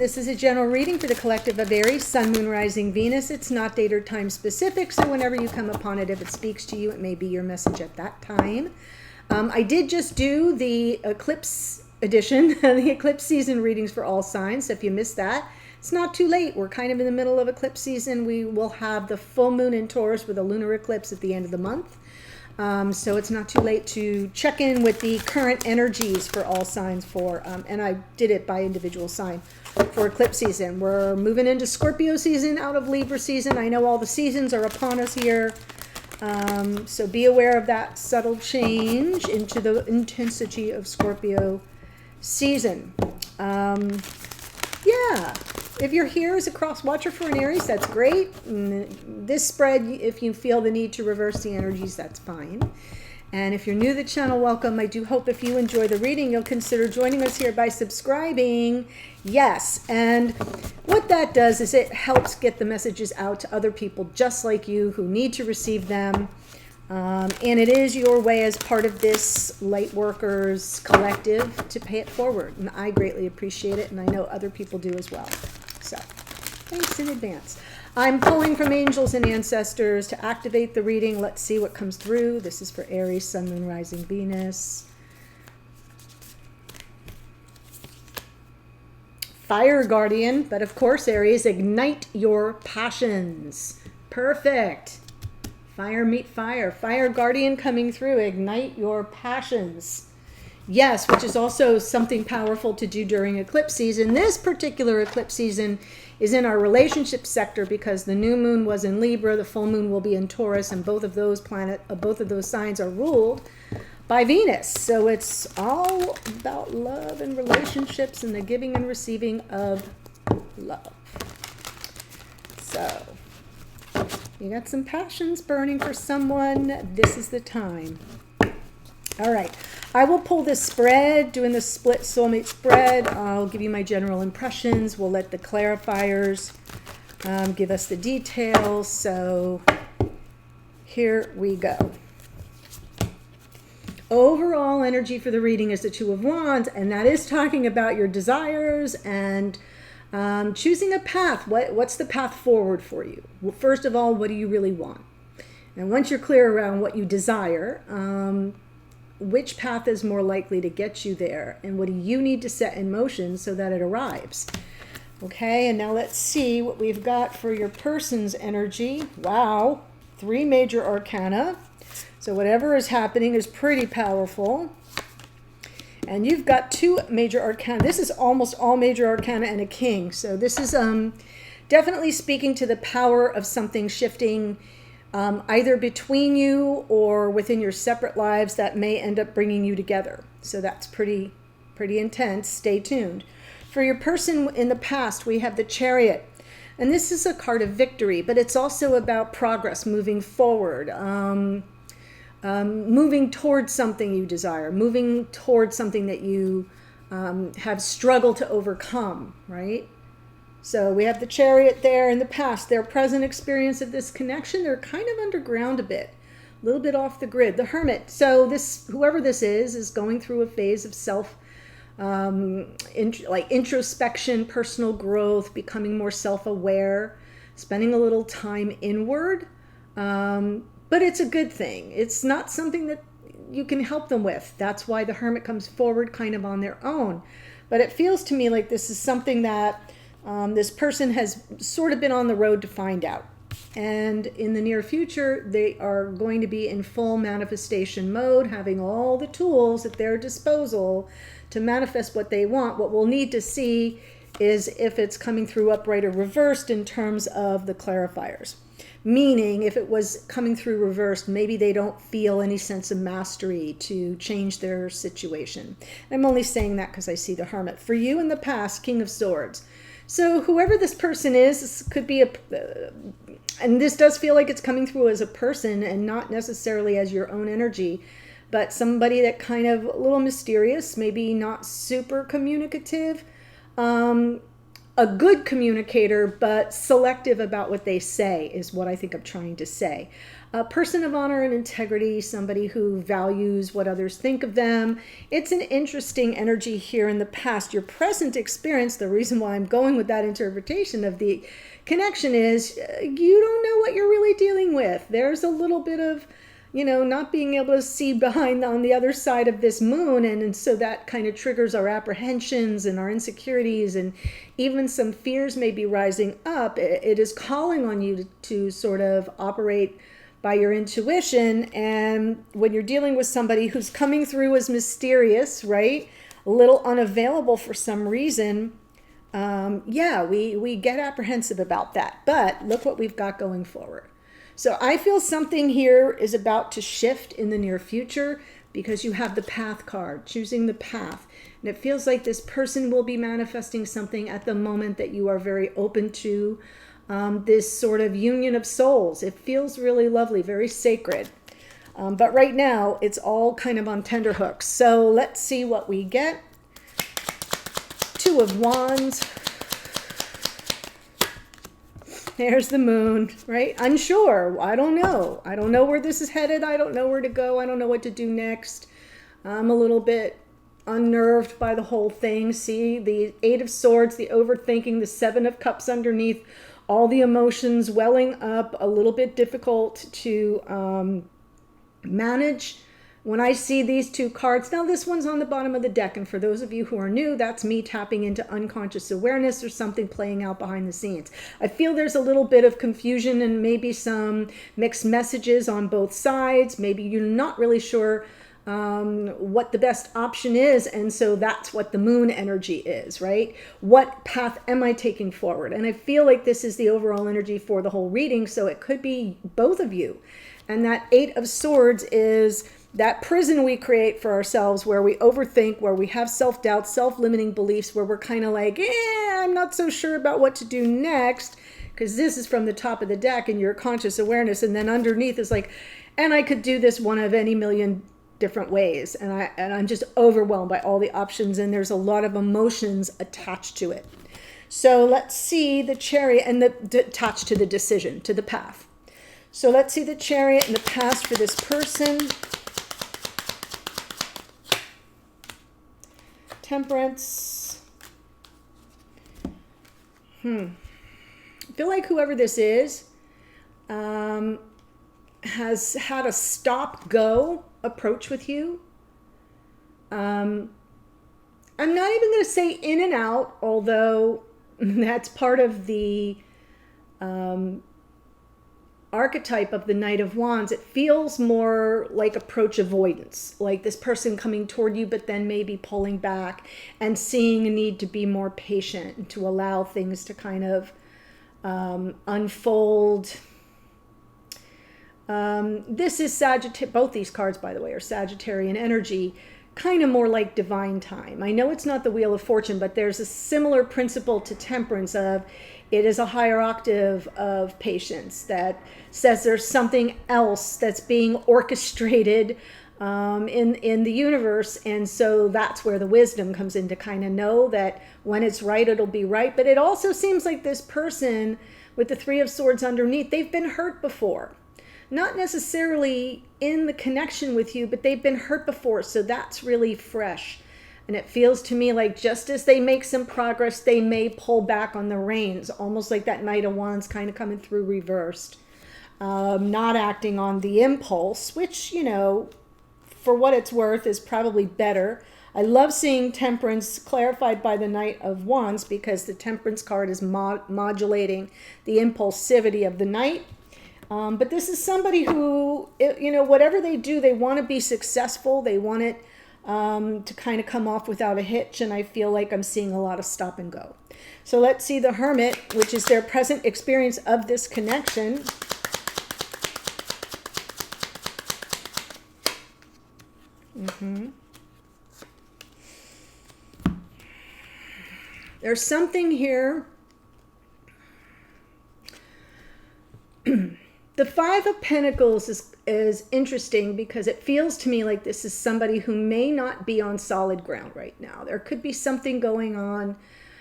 This is a general reading for the collective of Aries, Sun, Moon, Rising, Venus. It's not date or time specific, so whenever you come upon it, if it speaks to you, it may be your message at that time. I did just do the eclipse edition, the eclipse season readings for all signs. So if you missed that, it's not too late. We're kind of in the middle of eclipse season. We will have the full moon in Taurus with a lunar eclipse at the end of the month. So it's not too late to check in with the current energies for all signs for, and I did it by individual sign for eclipse season. We're moving into Scorpio season, out of Libra season. I know all the seasons are upon us here. So be aware of that subtle change into the intensity of Scorpio season. Yeah, if you're here as a cross watcher for an Aries, that's great. This spread, if you feel the need to reverse the energies, that's fine. And if you're new to the channel, welcome. I do hope if you enjoy the reading, you'll consider joining us here by subscribing. Yes, and what that does is it helps get the messages out to other people just like you who need to receive them. And it is your way as part of this light workers collective to pay it forward. And I greatly appreciate it, and I know other people do as well. So thanks in advance. I'm pulling from angels and ancestors to activate the reading. Let's see what comes through. This is for Aries, Sun, Moon, Rising, Venus. Fire Guardian, but of course, Aries, ignite your passions. Perfect. Fire meet fire. Fire Guardian coming through. Ignite your passions. Yes, which is also something powerful to do during eclipse season. This particular eclipse season is in our relationship sector because the new moon was in Libra, the full moon will be in Taurus, and both of those signs are ruled by Venus. So it's all about love and relationships and the giving and receiving of love. So you got some passions burning for someone. This is the time. All right. I will pull this spread, doing the split soulmate spread. I'll give you my general impressions. We'll let the clarifiers give us the details. So here we go. Overall energy for the reading is the Two of Wands, and that is talking about your desires and choosing a path. What's the path forward for you? Well, first of all, what do you really want? And once you're clear around what you desire, which path is more likely to get you there? And what do you need to set in motion so that it arrives? Okay, and now let's see what we've got for your person's energy. Wow, 3 major arcana. So whatever is happening is pretty powerful. And you've got 2 major arcana. This is almost all major arcana and a king. So this is definitely speaking to the power of something shifting either between you or within your separate lives that may end up bringing you together. So that's pretty intense. Stay tuned. For your person in the past, we have the Chariot. And this is a card of victory, but it's also about progress, moving forward. Moving towards something you desire, moving towards something that you have struggled to overcome, right? So we have the Chariot there in the past. Their present experience of this connection, they're kind of underground a bit, a little bit off the grid. The Hermit. So this, whoever this is going through a phase of introspection, personal growth, becoming more self-aware, spending a little time inward. But it's a good thing. It's not something that you can help them with. That's why the Hermit comes forward kind of on their own. But it feels to me like this is something that this person has sort of been on the road to find out. And in the near future, they are going to be in full manifestation mode, having all the tools at their disposal to manifest what they want. What we'll need to see is if it's coming through upright or reversed in terms of the clarifiers. Meaning, if it was coming through reversed, maybe they don't feel any sense of mastery to change their situation. I'm only saying that because I see the Hermit. For you in the past, King of Swords. So whoever this person is, this could be and this does feel like it's coming through as a person and not necessarily as your own energy, but somebody that kind of a little mysterious, maybe not super communicative, a good communicator, but selective about what they say is what I think I'm trying to say. A person of honor and integrity, somebody who values what others think of them. It's an interesting energy here in the past. Your present experience, the reason why I'm going with that interpretation of the connection is you don't know what you're really dealing with. There's a little bit of, not being able to see behind on the other side of this moon. And so that kind of triggers our apprehensions and our insecurities, and even some fears may be rising up. It is calling on you to sort of operate by your intuition. And when you're dealing with somebody who's coming through as mysterious, right? A little unavailable for some reason. We get apprehensive about that. But look what we've got going forward. So I feel something here is about to shift in the near future because you have the path card, choosing the path. And it feels like this person will be manifesting something at the moment that you are very open to, this sort of union of souls. It feels really lovely, very sacred. But right now, it's all kind of on tenterhooks. So let's see what we get. Two of Wands. There's the moon, right? Unsure. I don't know. I don't know where this is headed. I don't know where to go. I don't know what to do next. I'm a little bit unnerved by the whole thing. See, the Eight of Swords, the overthinking, the Seven of Cups underneath, all the emotions welling up, a little bit difficult to manage. When I see these two cards, now this one's on the bottom of the deck, and for those of you who are new, that's me tapping into unconscious awareness or something playing out behind the scenes. I feel there's a little bit of confusion and maybe some mixed messages on both sides. Maybe you're not really sure what the best option is, and so that's what the moon energy is, right? What path am I taking forward? And I feel like this is the overall energy for the whole reading, so it could be both of you. And that Eight of Swords is that prison we create for ourselves where we overthink, where we have self-doubt, self-limiting beliefs, where we're kind of like, I'm not so sure about what to do next, because this is from the top of the deck and your conscious awareness, and then underneath is like, and I could do this one of any million different ways, and I'm just overwhelmed by all the options, and there's a lot of emotions attached to it. So let's see the Chariot and attached to the decision, to the path. So let's see the Chariot and the past for this person. Temperance. I feel like whoever this is has had a stop-go approach with you. I'm not even going to say in and out, although that's part of the archetype of the Knight of Wands. It feels more like approach avoidance, like this person coming toward you, but then maybe pulling back and seeing a need to be more patient and to allow things to kind of unfold. This is Sagittarius. Both these cards, by the way, are Sagittarian energy, kind of more like divine time. I know it's not the Wheel of Fortune, but there's a similar principle to Temperance of it is a higher octave of patience that says there's something else that's being orchestrated in the universe. And so that's where the wisdom comes in, to kind of know that when it's right, it'll be right. But it also seems like this person with the Three of Swords underneath, they've been hurt before. Not necessarily in the connection with you, but they've been hurt before. So that's really fresh. And it feels to me like just as they make some progress, they may pull back on the reins, almost like that Knight of Wands kind of coming through reversed. Not acting on the impulse, which, for what it's worth is probably better. I love seeing Temperance clarified by the Knight of Wands because the Temperance card is modulating the impulsivity of the Knight. But this is somebody who, whatever they do, they want to be successful. They want it to kind of come off without a hitch, and I feel like I'm seeing a lot of stop and go. So let's see the Hermit, which is their present experience of this connection. There's something here. The Five of Pentacles is interesting because it feels to me like this is somebody who may not be on solid ground right now. There could be something going on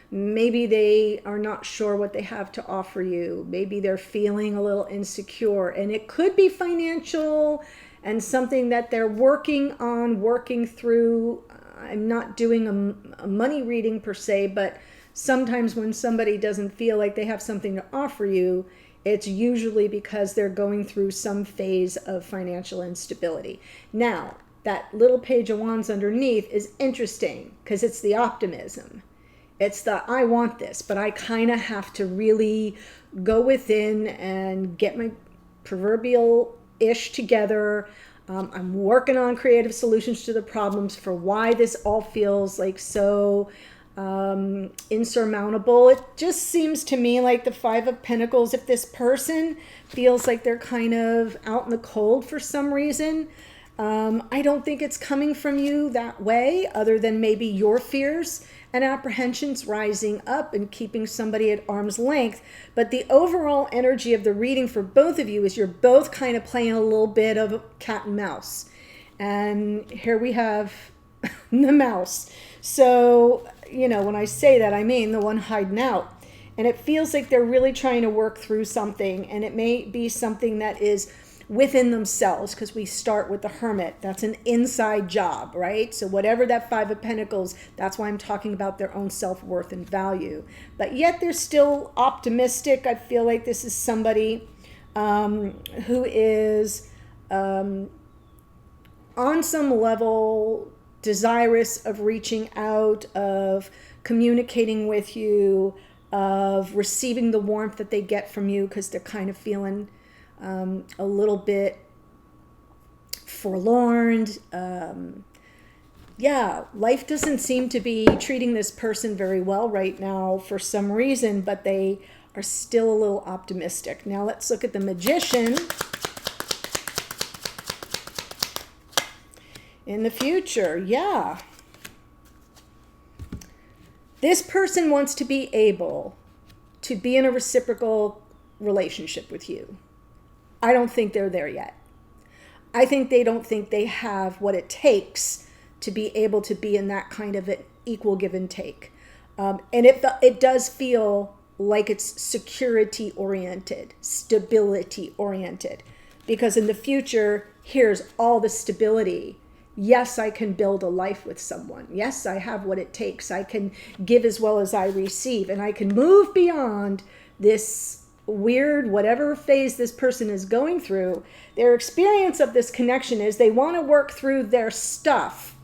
Maybe they are not sure what they have to offer you. Maybe they're feeling a little insecure, and it could be financial and something that they're working on, working through. I'm not doing a money reading per se, but sometimes when somebody doesn't feel like they have something to offer you, it's usually because they're going through some phase of financial instability. Now, that little page of wands underneath is interesting because it's the optimism. It's the, I want this, but I kind of have to really go within and get my proverbial ish together. I'm working on creative solutions to the problems for why this all feels like so insurmountable. It just seems to me like the Five of Pentacles, if this person feels like they're kind of out in the cold for some reason, I don't think it's coming from you that way, other than maybe your fears and apprehensions rising up and keeping somebody at arm's length. But the overall energy of the reading for both of you is you're both kind of playing a little bit of cat and mouse. And here we have the mouse. So, you know, when I say that, I mean the one hiding out. And it feels like they're really trying to work through something, and it may be something that is within themselves, because we start with the Hermit. That's an inside job, right? So whatever that Five of Pentacles, that's why I'm talking about their own self-worth and value. But yet they're still optimistic. I feel like this is somebody who is on some level desirous of reaching out, of communicating with you, of receiving the warmth that they get from you, because they're kind of feeling a little bit forlorn. Yeah, life doesn't seem to be treating this person very well right now for some reason, but they are still a little optimistic. Now let's look at the Magician. In the future, yeah. This person wants to be able to be in a reciprocal relationship with you. I don't think they're there yet. I think they don't think they have what it takes to be able to be in that kind of an equal give and take. And it does feel like it's security oriented, stability oriented, because in the future, here's all the stability. Yes, I can build a life with someone. Yes, I have what it takes. I can give as well as I receive, and I can move beyond this weird, whatever phase this person is going through. Their experience of this connection is they want to work through their stuff,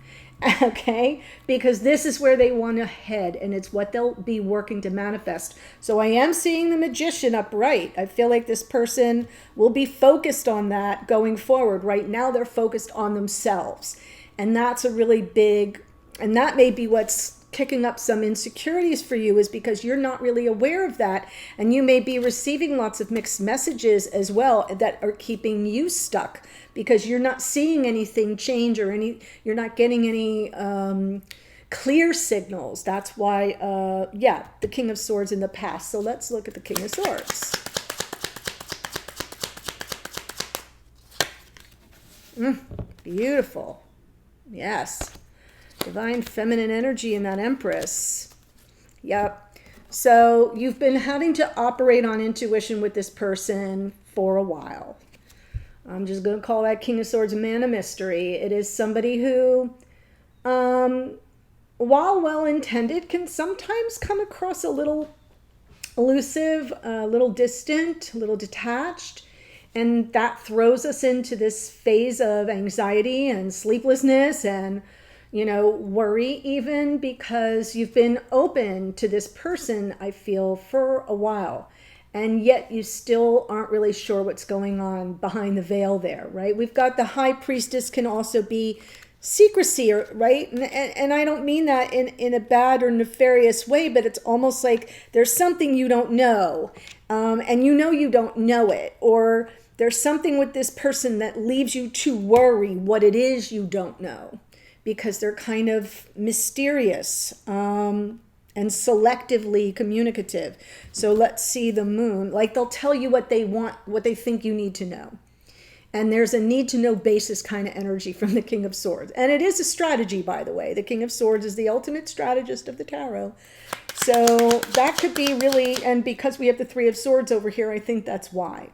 okay? Because this is where they want to head, and it's what they'll be working to manifest. So I am seeing the Magician upright. I feel like this person will be focused on that going forward. Right now, they're focused on themselves. And that's a really big, and that may be what's kicking up some insecurities for you, is because you're not really aware of that, and you may be receiving lots of mixed messages as well that are keeping you stuck, because you're not seeing anything change, or you're not getting any clear signals. That's why yeah, the King of Swords in the past. So let's look at the King of Swords. Beautiful. Yes. Divine feminine energy in that Empress. Yep. So you've been having to operate on intuition with this person for a while. I'm just going to call that King of Swords a man of mystery. It is somebody who, while well-intended, can sometimes come across a little elusive, a little distant, a little detached. And that throws us into this phase of anxiety and sleeplessness and worry, even, because you've been open to this person, I feel, for a while. And yet you still aren't really sure what's going on behind the veil there, right? We've got the High Priestess can also be secrecy, right? And I don't mean that in a bad or nefarious way, but it's almost like there's something you don't know, and you don't know it, or there's something with this person that leaves you to worry what it is you don't know, because they're kind of mysterious and selectively communicative. So let's see the Moon. Like, they'll tell you what they want, what they think you need to know. And there's a need to know basis kind of energy from the King of Swords. And it is a strategy, by the way. The King of Swords is the ultimate strategist of the tarot. So that could be really, and because we have the Three of Swords over here, I think that's why.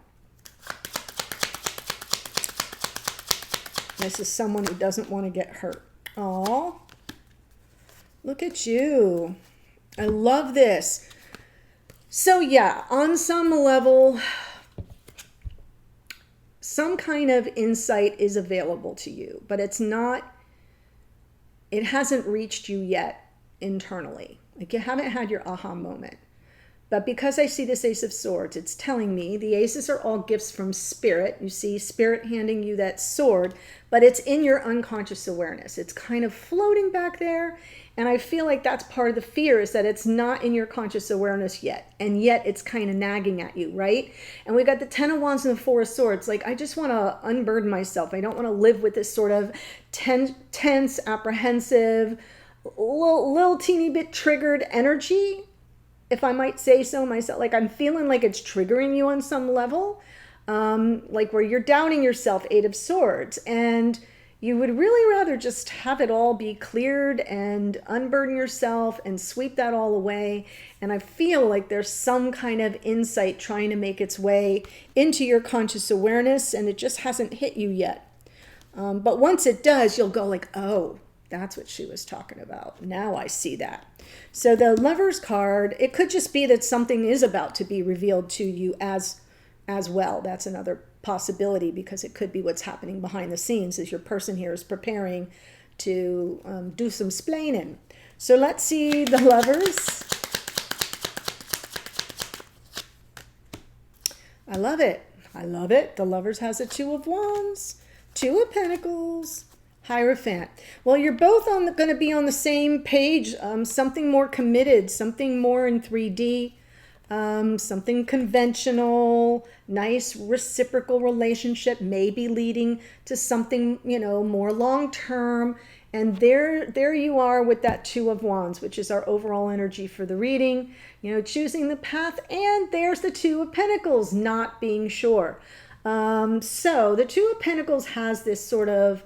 This is someone who doesn't want to get hurt. Aw, look at you. I love this. So yeah, on some level, some kind of insight is available to you, but it's not, it hasn't reached you yet internally. Like you haven't had your aha moment. But because I see this Ace of Swords, it's telling me the aces are all gifts from Spirit. You see Spirit handing you that sword, but it's in your unconscious awareness. It's kind of floating back there. And I feel like that's part of the fear, is that it's not in your conscious awareness yet. And yet it's kind of nagging at you, right? And we got the Ten of Wands and the Four of Swords. Like, I just want to unburden myself. I don't want to live with this sort of tense, apprehensive, little teeny bit triggered energy, if I might say so myself. Like, I'm feeling like it's triggering you on some level, like where you're doubting yourself, Eight of Swords, and you would really rather just have it all be cleared and unburden yourself and sweep that all away. And I feel like there's some kind of insight trying to make its way into your conscious awareness, and it just hasn't hit you yet. But once it does, you'll go like, oh, that's what she was talking about. Now I see that. So the Lover's card, it could just be that something is about to be revealed to you as well. That's another possibility, because it could be what's happening behind the scenes as your person here is preparing to do some splaining. So let's see the Lovers. I love it. I love it. The Lovers has a Two of Wands, Two of Pentacles, Hierophant. Well, you're both going to be on the same page. Something more committed, something more in 3D, something conventional, nice reciprocal relationship, maybe leading to something, you know, more long-term. And there you are with that Two of Wands, which is our overall energy for the reading, you know, choosing the path. And there's the Two of Pentacles, not being sure. So the Two of Pentacles has this sort of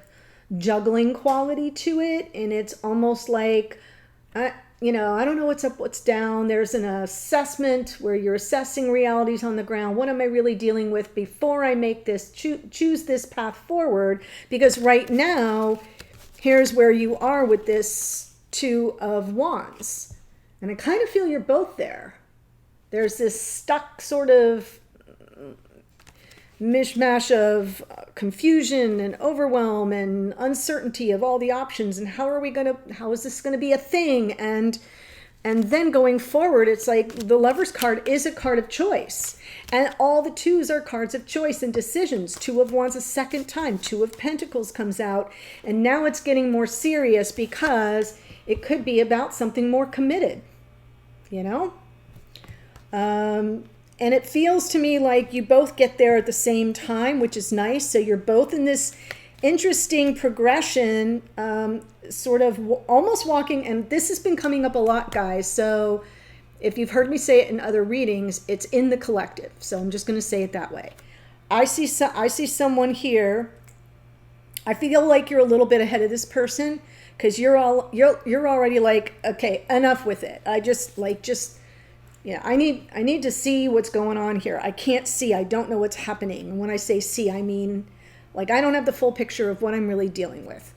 juggling quality to it, and it's almost like, you know, I don't know what's up, what's down. There's an assessment where you're assessing realities on the ground. What am I really dealing with before I make this, choose this path forward? Because right now, here's where you are with this Two of Wands. And I kind of feel you're both there. There's this stuck sort of mishmash of confusion and overwhelm and uncertainty of all the options, and how is this going to be a thing? And then going forward, it's like the Lover's card is a card of choice, and all the twos are cards of choice and decisions. Two of Wands a second time, Two of Pentacles comes out, and now it's getting more serious because it could be about something more committed, you know? And it feels to me like you both get there at the same time, which is nice. So you're both in this interesting progression, sort of almost walking. And this has been coming up a lot, guys. So if you've heard me say it in other readings, it's in the collective. So I'm just going to say it that way. I see someone here. I feel like you're a little bit ahead of this person, because you're already like, okay, enough with it. Yeah, I need to see what's going on here. I can't see. I don't know what's happening. And when I say see, I mean, like, I don't have the full picture of what I'm really dealing with.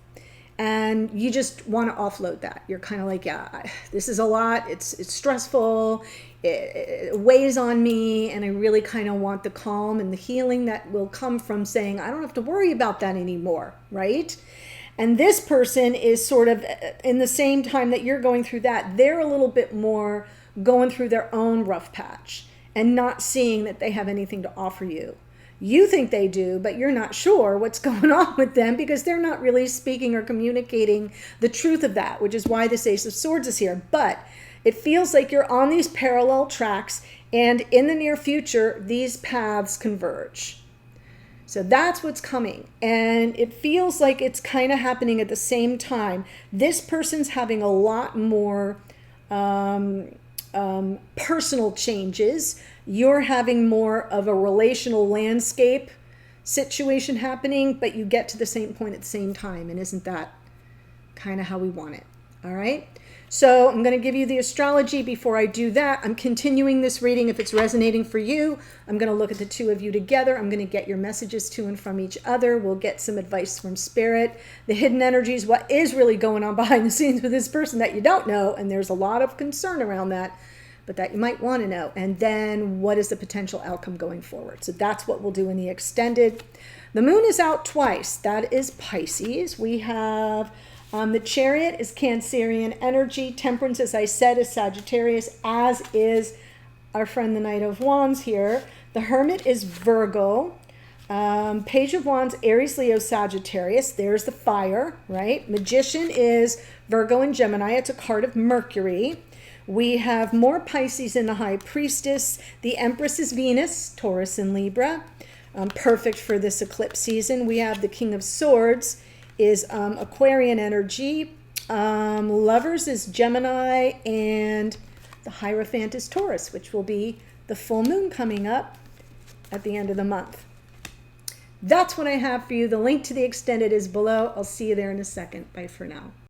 And you just want to offload that. You're kind of like, yeah, this is a lot. It's stressful. It weighs on me. And I really kind of want the calm and the healing that will come from saying, I don't have to worry about that anymore, right? And this person is sort of in the same time that you're going through that. They're a little bit more going through their own rough patch and not seeing that they have anything to offer you. You think they do, but you're not sure what's going on with them, because they're not really speaking or communicating the truth of that, which is why this Ace of Swords is here. But it feels like you're on these parallel tracks, and in the near future, these paths converge. So that's what's coming. And it feels like it's kind of happening at the same time. This person's having a lot more personal changes. You're having more of a relational landscape situation happening, but you get to the same point at the same time. And isn't that kind of how we want it? All right. So I'm going to give you the astrology. Before I do that, I'm continuing this reading. If it's resonating for you, I'm going to look at the two of you together. I'm going to get your messages to and from each other. We'll get some advice from spirit, the hidden energies, what is really going on behind the scenes with this person that you don't know. And there's a lot of concern around that, but that you might want to know. And then what is the potential outcome going forward? So that's what we'll do in the extended. The moon is out twice. That is Pisces. We have the Chariot is Cancerian energy. Temperance, as I said, is Sagittarius, as is our friend the Knight of Wands here. The Hermit is Virgo. Page of Wands, Aries, Leo, Sagittarius. There's the fire, right? Magician is Virgo and Gemini. It's a card of Mercury. We have more Pisces in the High Priestess. The Empress is Venus, Taurus and Libra. Perfect for this eclipse season. We have the King of Swords is Aquarian energy. Lovers is Gemini, and the Hierophant is Taurus, which will be the full moon coming up at the end of the month. That's what I have for you. The link to the extended is below. I'll see you there in a second. Bye for now.